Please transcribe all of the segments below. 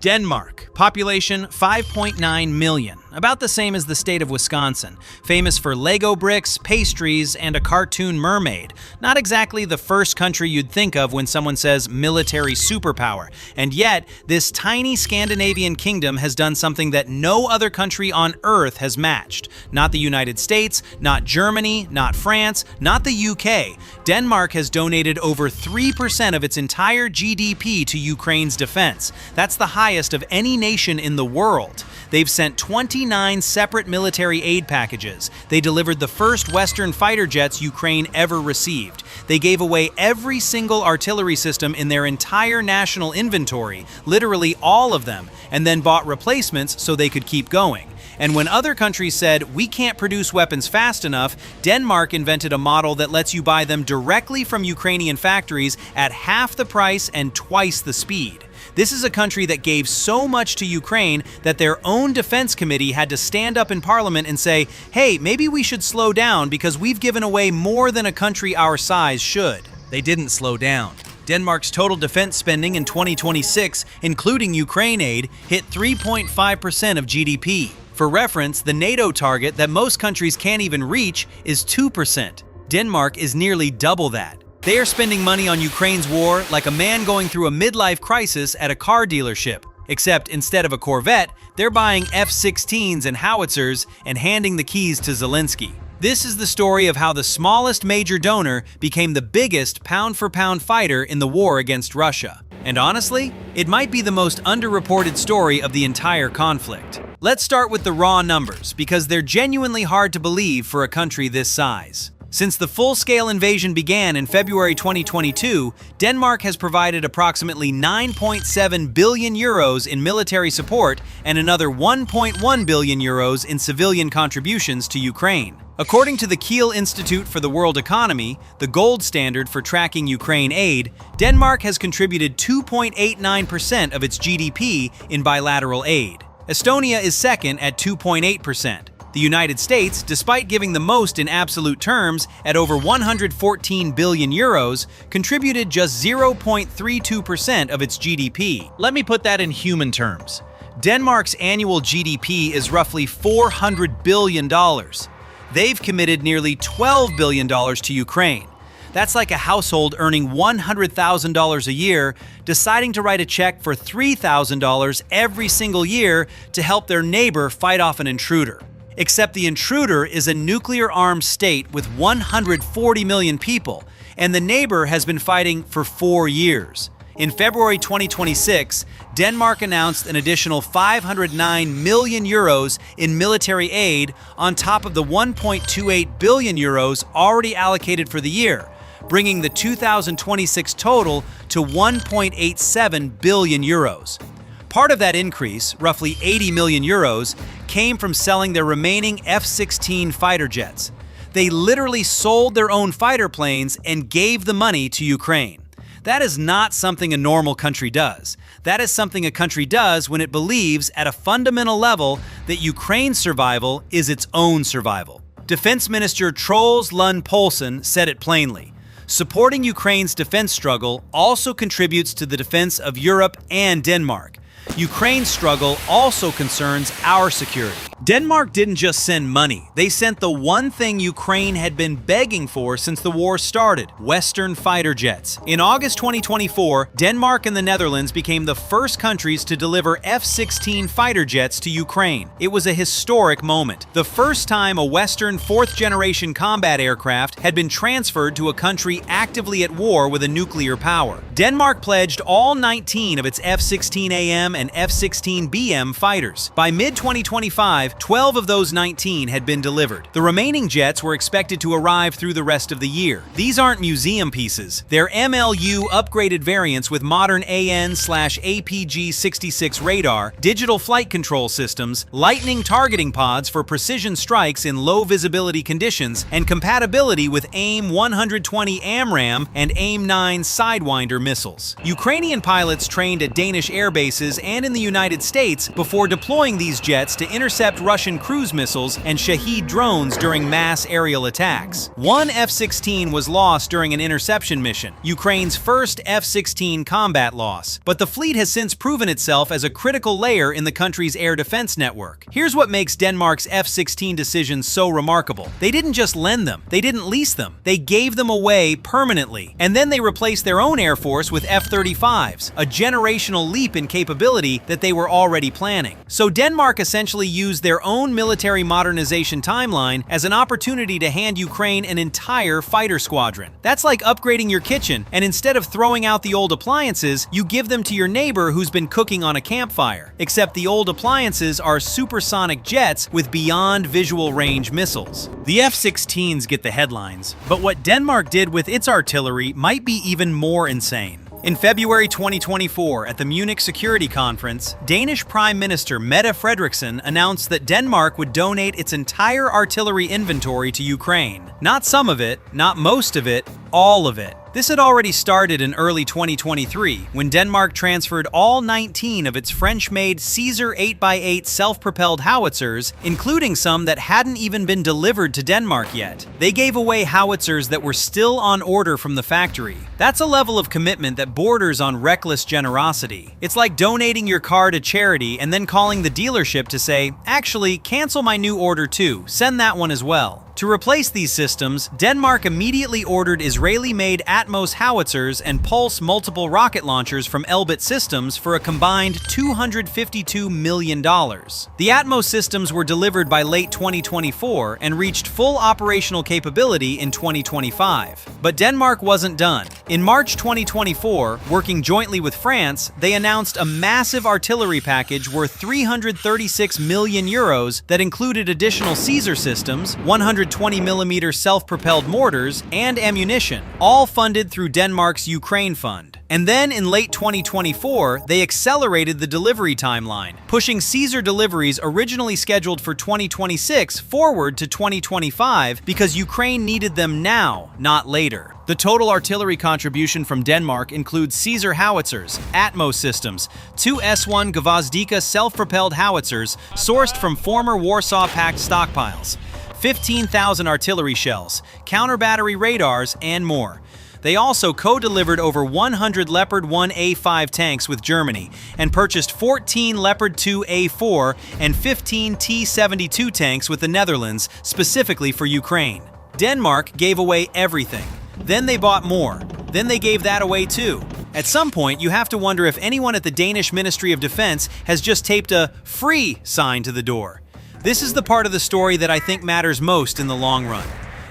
Denmark, population 5.9 million, about the same as the state of Wisconsin, famous for Lego bricks, pastries, and a cartoon mermaid. Not exactly the first country you'd think of when someone says military superpower, and yet this tiny Scandinavian kingdom has done something that no other country on earth has matched. Not the United States, not Germany, not France, not the UK. Denmark has donated over 3% of its entire GDP to Ukraine's defense. That's the highest of any nation in the world. They've sent 29 separate military aid packages. They delivered the first Western fighter jets Ukraine ever received. They gave away every single artillery system in their entire national inventory, literally all of them, and then bought replacements so they could keep going. And when other countries said, we can't produce weapons fast enough, Denmark invented a model that lets you buy them directly from Ukrainian factories at half the price and twice the speed. This is a country that gave so much to Ukraine that their own defense committee had to stand up in parliament and say, hey, maybe we should slow down because we've given away more than a country our size should. They didn't slow down. Denmark's total defense spending in 2026, including Ukraine aid, hit 3.5% of GDP. For reference, the NATO target that most countries can't even reach is 2%. Denmark is nearly double that. They are spending money on Ukraine's war like a man going through a midlife crisis at a car dealership. Except instead of a Corvette, they're buying F-16s and howitzers and handing the keys to Zelensky. This is the story of how the smallest major donor became the biggest pound-for-pound fighter in the war against Russia. And honestly, it might be the most underreported story of the entire conflict. Let's start with the raw numbers, because they're genuinely hard to believe for a country this size. Since the full-scale invasion began in February 2022, Denmark has provided approximately 9.7 billion euros in military support and another 1.1 billion euros in civilian contributions to Ukraine. According to the Kiel Institute for the World Economy, the gold standard for tracking Ukraine aid, Denmark has contributed 2.89% of its GDP in bilateral aid. Estonia is second at 2.8%. The United States, despite giving the most in absolute terms at over 114 billion euros, contributed just 0.32% of its GDP. Let me put that in human terms. Denmark's annual GDP is roughly $400 billion. They've committed nearly $12 billion to Ukraine. That's like a household earning $100,000 a year, deciding to write a check for $3,000 every single year to help their neighbor fight off an intruder. Except the intruder is a nuclear-armed state with 140 million people, and the neighbor has been fighting for 4 years. In February 2026, Denmark announced an additional 509 million euros in military aid on top of the 1.28 billion euros already allocated for the year, bringing the 2026 total to 1.87 billion euros. Part of that increase, roughly 80 million euros, came from selling their remaining F-16 fighter jets. They literally sold their own fighter planes and gave the money to Ukraine. That is not something a normal country does. That is something a country does when it believes at a fundamental level that Ukraine's survival is its own survival. Defense Minister Troels Lund Poulsen said it plainly. Supporting Ukraine's defense struggle also contributes to the defense of Europe and Denmark. Ukraine's struggle also concerns our security. Denmark didn't just send money. They sent the one thing Ukraine had been begging for since the war started: Western fighter jets. In August 2024, Denmark and the Netherlands became the first countries to deliver F-16 fighter jets to Ukraine. It was a historic moment. The first time a Western fourth-generation combat aircraft had been transferred to a country actively at war with a nuclear power. Denmark pledged all 19 of its F-16AM and F-16BM fighters. By mid-2025, 12 of those 19 had been delivered. The remaining jets were expected to arrive through the rest of the year. These aren't museum pieces. They're MLU upgraded variants with modern AN/APG-66 radar, digital flight control systems, lightning targeting pods for precision strikes in low visibility conditions, and compatibility with AIM-120 AMRAAM and AIM-9 Sidewinder missiles. Ukrainian pilots trained at Danish air bases and in the United States before deploying these jets to intercept replaced Russian cruise missiles and Shahed drones during mass aerial attacks. One F-16 was lost during an interception mission, Ukraine's first F-16 combat loss. But the fleet has since proven itself as a critical layer in the country's air defense network. Here's what makes Denmark's F-16 decisions so remarkable. They didn't just lend them, they didn't lease them, they gave them away permanently. And then they replaced their own air force with F-35s, a generational leap in capability that they were already planning. So Denmark essentially used their own military modernization timeline as an opportunity to hand Ukraine an entire fighter squadron. That's like upgrading your kitchen, and instead of throwing out the old appliances, you give them to your neighbor who's been cooking on a campfire. Except the old appliances are supersonic jets with beyond visual range missiles. The F-16s get the headlines, but what Denmark did with its artillery might be even more insane. In February 2024, at the Munich Security Conference, Danish Prime Minister Mette Frederiksen announced that Denmark would donate its entire artillery inventory to Ukraine. Not some of it, not most of it, all of it. This had already started in early 2023, when Denmark transferred all 19 of its French-made Caesar 8x8 self-propelled howitzers, including some that hadn't even been delivered to Denmark yet. They gave away howitzers that were still on order from the factory. That's a level of commitment that borders on reckless generosity. It's like donating your car to charity and then calling the dealership to say, "Actually, cancel my new order too, send that one as well." To replace these systems, Denmark immediately ordered Israeli-made Atmos howitzers and Pulse multiple rocket launchers from Elbit Systems for a combined $252 million. The Atmos systems were delivered by late 2024 and reached full operational capability in 2025. But Denmark wasn't done. In March 2024, working jointly with France, they announced a massive artillery package worth 336 million euros that included additional Caesar systems, 120mm self-propelled mortars, and ammunition, all funded through Denmark's Ukraine Fund. And then in late 2024, they accelerated the delivery timeline, pushing Caesar deliveries originally scheduled for 2026 forward to 2025 because Ukraine needed them now, not later. The total artillery contribution from Denmark includes Caesar howitzers, Atmos systems, two S-1 Gvozdika self-propelled howitzers sourced from former Warsaw Pact stockpiles, 15,000 artillery shells, counter-battery radars, and more. They also co-delivered over 100 Leopard 1A5 tanks with Germany and purchased 14 Leopard 2A4 and 15 T-72 tanks with the Netherlands specifically for Ukraine. Denmark gave away everything. Then they bought more. Then they gave that away too. At some point, you have to wonder if anyone at the Danish Ministry of Defense has just taped a "free" sign to the door. This is the part of the story that I think matters most in the long run.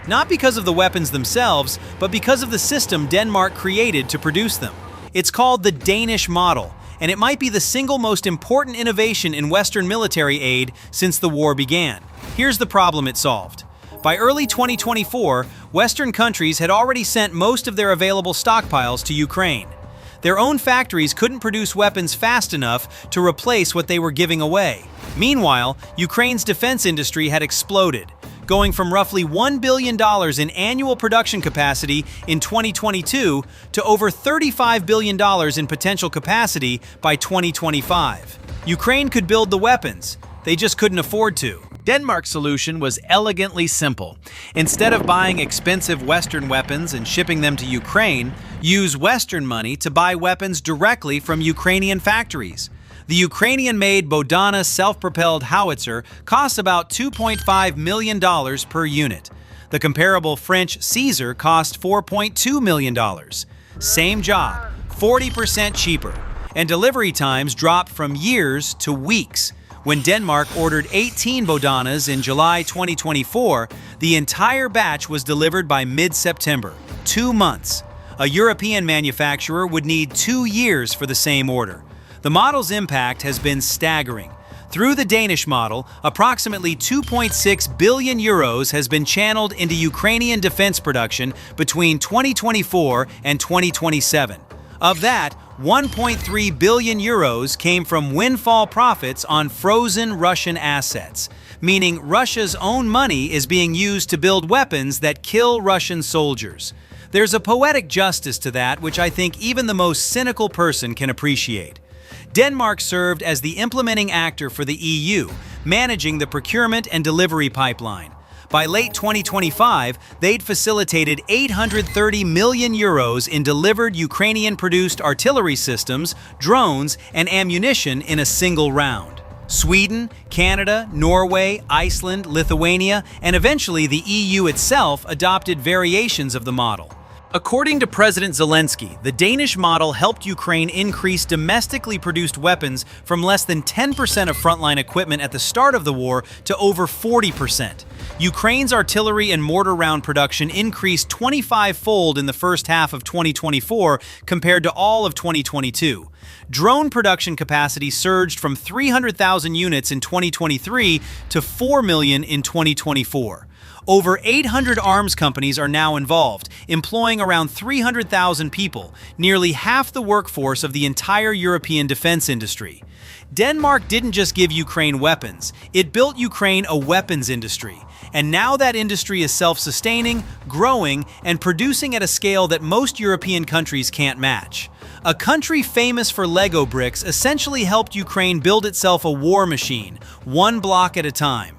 Not because of the weapons themselves, but because of the system Denmark created to produce them. It's called the Danish model, and it might be the single most important innovation in Western military aid since the war began. Here's the problem it solved. By early 2024, Western countries had already sent most of their available stockpiles to Ukraine. Their own factories couldn't produce weapons fast enough to replace what they were giving away. Meanwhile, Ukraine's defense industry had exploded, going from roughly $1 billion in annual production capacity in 2022 to over $35 billion in potential capacity by 2025. Ukraine could build the weapons, they just couldn't afford to. Denmark's solution was elegantly simple. Instead of buying expensive Western weapons and shipping them to Ukraine, use Western money to buy weapons directly from Ukrainian factories. The Ukrainian-made Bodana self-propelled howitzer costs about $2.5 million per unit. The comparable French Caesar cost $4.2 million. Same job, 40% cheaper, and delivery times dropped from years to weeks. When Denmark ordered 18 Bodanas in July 2024, the entire batch was delivered by mid-September, 2 months. A European manufacturer would need 2 years for the same order. The model's impact has been staggering. Through the Danish model, approximately 2.6 billion euros has been channeled into Ukrainian defense production between 2024 and 2027. Of that, 1.3 billion euros came from windfall profits on frozen Russian assets, meaning Russia's own money is being used to build weapons that kill Russian soldiers. There's a poetic justice to that which I think even the most cynical person can appreciate. Denmark served as the implementing actor for the EU, managing the procurement and delivery pipeline. By late 2025, they'd facilitated 830 million euros in delivered Ukrainian-produced artillery systems, drones, and ammunition in a single round. Sweden, Canada, Norway, Iceland, Lithuania, and eventually the EU itself adopted variations of the model. According to President Zelensky, the Danish model helped Ukraine increase domestically produced weapons from less than 10% of frontline equipment at the start of the war to over 40%. Ukraine's artillery and mortar round production increased 25-fold in the first half of 2024 compared to all of 2022. Drone production capacity surged from 300,000 units in 2023 to 4 million in 2024. Over 800 arms companies are now involved, employing around 300,000 people, nearly half the workforce of the entire European defense industry. Denmark didn't just give Ukraine weapons, it built Ukraine a weapons industry. And now that industry is self-sustaining, growing, and producing at a scale that most European countries can't match. A country famous for Lego bricks essentially helped Ukraine build itself a war machine, one block at a time.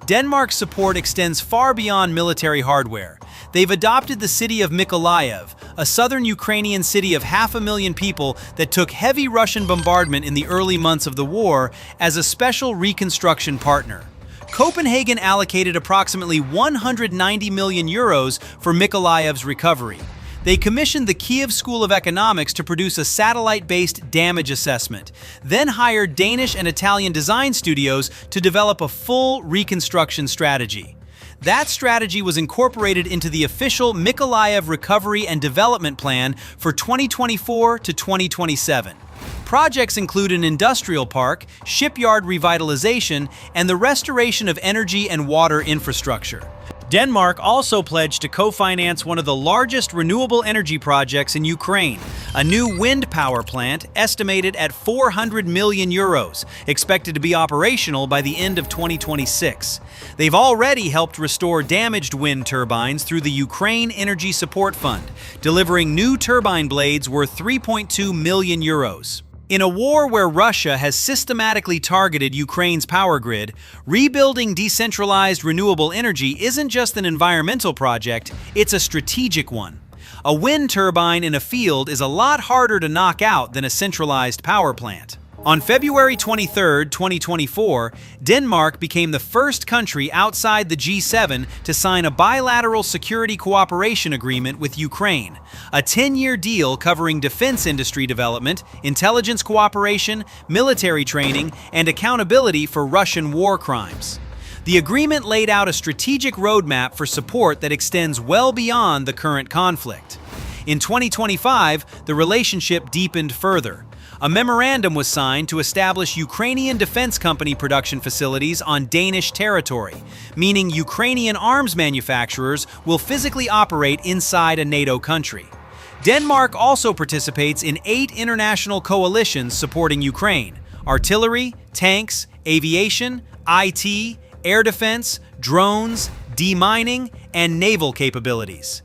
Denmark's support extends far beyond military hardware. They've adopted the city of Mykolaiv, a southern Ukrainian city of 500,000 people that took heavy Russian bombardment in the early months of the war, as a special reconstruction partner. Copenhagen allocated approximately 190 million euros for Mykolaiv's recovery. They commissioned the Kiev School of Economics to produce a satellite-based damage assessment, then hired Danish and Italian design studios to develop a full reconstruction strategy. That strategy was incorporated into the official Mykolaiv Recovery and Development Plan for 2024 to 2027. Projects include an industrial park, shipyard revitalization, and the restoration of energy and water infrastructure. Denmark also pledged to co-finance one of the largest renewable energy projects in Ukraine, a new wind power plant estimated at 400 million euros, expected to be operational by the end of 2026. They've already helped restore damaged wind turbines through the Ukraine Energy Support Fund, delivering new turbine blades worth 3.2 million euros. In a war where Russia has systematically targeted Ukraine's power grid, rebuilding decentralized renewable energy isn't just an environmental project, it's a strategic one. A wind turbine in a field is a lot harder to knock out than a centralized power plant. On February 23, 2024, Denmark became the first country outside the G7 to sign a bilateral security cooperation agreement with Ukraine, a 10-year deal covering defense industry development, intelligence cooperation, military training, and accountability for Russian war crimes. The agreement laid out a strategic roadmap for support that extends well beyond the current conflict. In 2025, the relationship deepened further. A memorandum was signed to establish Ukrainian defense company production facilities on Danish territory, meaning Ukrainian arms manufacturers will physically operate inside a NATO country. Denmark also participates in 8 international coalitions supporting Ukraine: artillery, tanks, aviation, IT, air defense, drones, demining, and naval capabilities.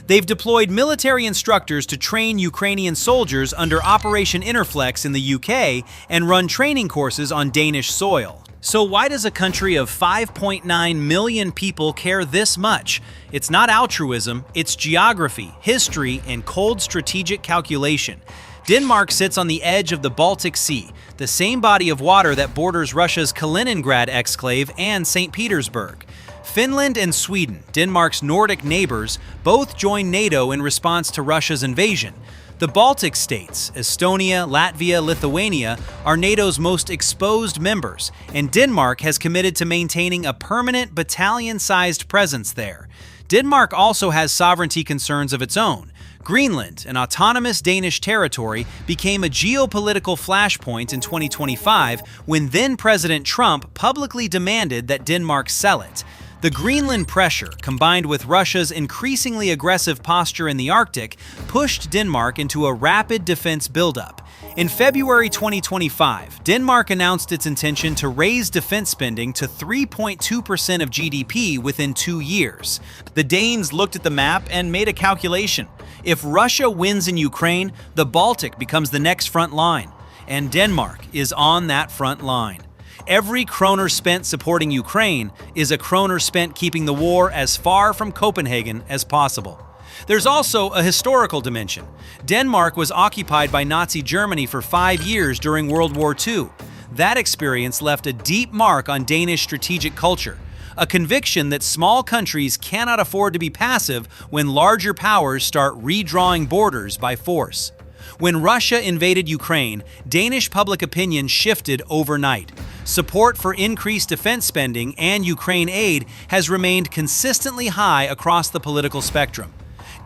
They've deployed military instructors to train Ukrainian soldiers under Operation Interflex in the UK and run training courses on Danish soil. So why does a country of 5.9 million people care this much? It's not altruism, it's geography, history, and cold strategic calculation. Denmark sits on the edge of the Baltic Sea, the same body of water that borders Russia's Kaliningrad exclave and St. Petersburg. Finland and Sweden, Denmark's Nordic neighbors, both joined NATO in response to Russia's invasion. The Baltic states, Estonia, Latvia, Lithuania, are NATO's most exposed members, and Denmark has committed to maintaining a permanent battalion-sized presence there. Denmark also has sovereignty concerns of its own. Greenland, an autonomous Danish territory, became a geopolitical flashpoint in 2025 when then-President Trump publicly demanded that Denmark sell it. The Greenland pressure, combined with Russia's increasingly aggressive posture in the Arctic, pushed Denmark into a rapid defense buildup. In February 2025, Denmark announced its intention to raise defense spending to 3.2% of GDP within 2 years. The Danes looked at the map and made a calculation. If Russia wins in Ukraine, the Baltic becomes the next front line. and Denmark is on that front line. Every kroner spent supporting Ukraine is a kroner spent keeping the war as far from Copenhagen as possible. There's also a historical dimension. Denmark was occupied by Nazi Germany for 5 years during World War II. That experience left a deep mark on Danish strategic culture, a conviction that small countries cannot afford to be passive when larger powers start redrawing borders by force. When Russia invaded Ukraine, Danish public opinion shifted overnight. Support for increased defense spending and Ukraine aid has remained consistently high across the political spectrum.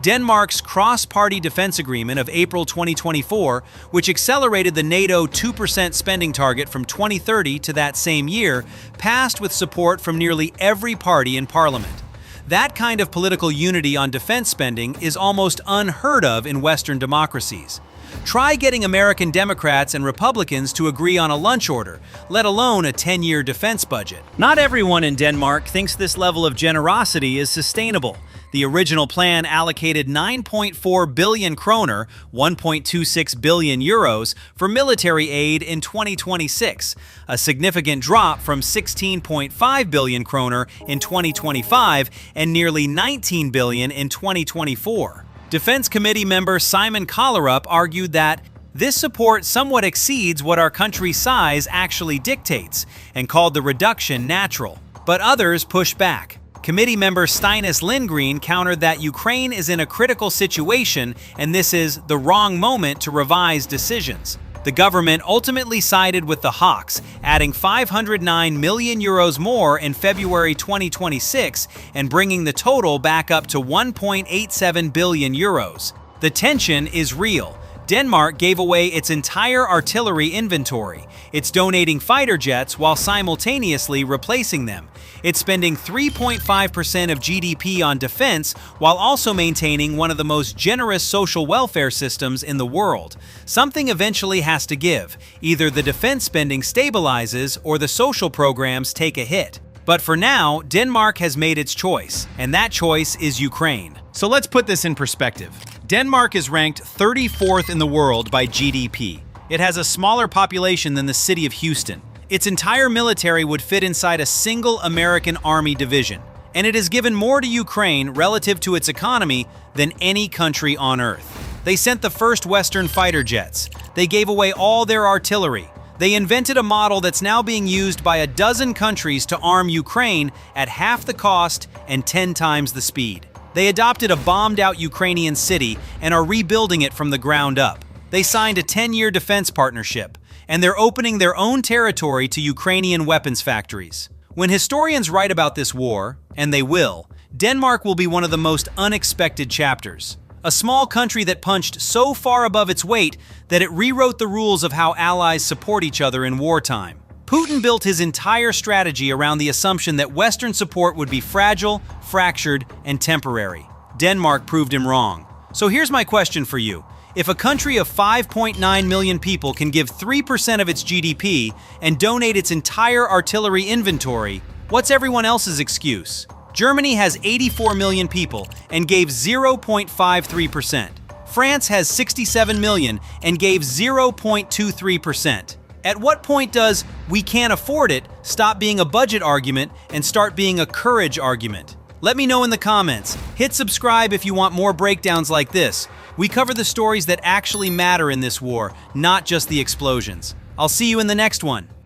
Denmark's cross-party defense agreement of April 2024, which accelerated the NATO 2% spending target from 2030 to that same year, passed with support from nearly every party in parliament. That kind of political unity on defense spending is almost unheard of in Western democracies. Try getting American Democrats and Republicans to agree on a lunch order, let alone a 10-year defense budget. Not everyone in Denmark thinks this level of generosity is sustainable. The original plan allocated 9.4 billion kroner, 1.26 billion euros, for military aid in 2026, a significant drop from 16.5 billion kroner in 2025 and nearly 19 billion in 2024. Defense Committee member Simon Kollerup argued that this support somewhat exceeds what our country's size actually dictates and called the reduction natural. But others pushed back. Committee member Steinis Lindgren countered that Ukraine is in a critical situation and this is the wrong moment to revise decisions. The government ultimately sided with the hawks, adding 509 million euros more in February 2026 and bringing the total back up to 1.87 billion euros. The tension is real. Denmark gave away its entire artillery inventory. It's donating fighter jets while simultaneously replacing them. It's spending 3.5% of GDP on defense while also maintaining one of the most generous social welfare systems in the world. Something eventually has to give. Either the defense spending stabilizes or the social programs take a hit. But for now, Denmark has made its choice, and that choice is Ukraine. So let's put this in perspective. Denmark is ranked 34th in the world by GDP. It has a smaller population than the city of Houston. Its entire military would fit inside a single American Army division, and it has given more to Ukraine relative to its economy than any country on Earth. They sent the first Western fighter jets. They gave away all their artillery. They invented a model that's now being used by a dozen countries to arm Ukraine at half the cost and 10 times the speed. They adopted a bombed-out Ukrainian city and are rebuilding it from the ground up. They signed a 10-year defense partnership, and they're opening their own territory to Ukrainian weapons factories. When historians write about this war, and they will, Denmark will be one of the most unexpected chapters. A small country that punched so far above its weight that it rewrote the rules of how allies support each other in wartime. Putin built his entire strategy around the assumption that Western support would be fragile, fractured, and temporary. Denmark proved him wrong. So here's my question for you. If a country of 5.9 million people can give 3% of its GDP and donate its entire artillery inventory, what's everyone else's excuse? Germany has 84 million people and gave 0.53%. France has 67 million and gave 0.23%. At what point does "we can't afford it" stop being a budget argument and start being a courage argument? Let me know in the comments. Hit subscribe if you want more breakdowns like this. We cover the stories that actually matter in this war, not just the explosions. I'll see you in the next one.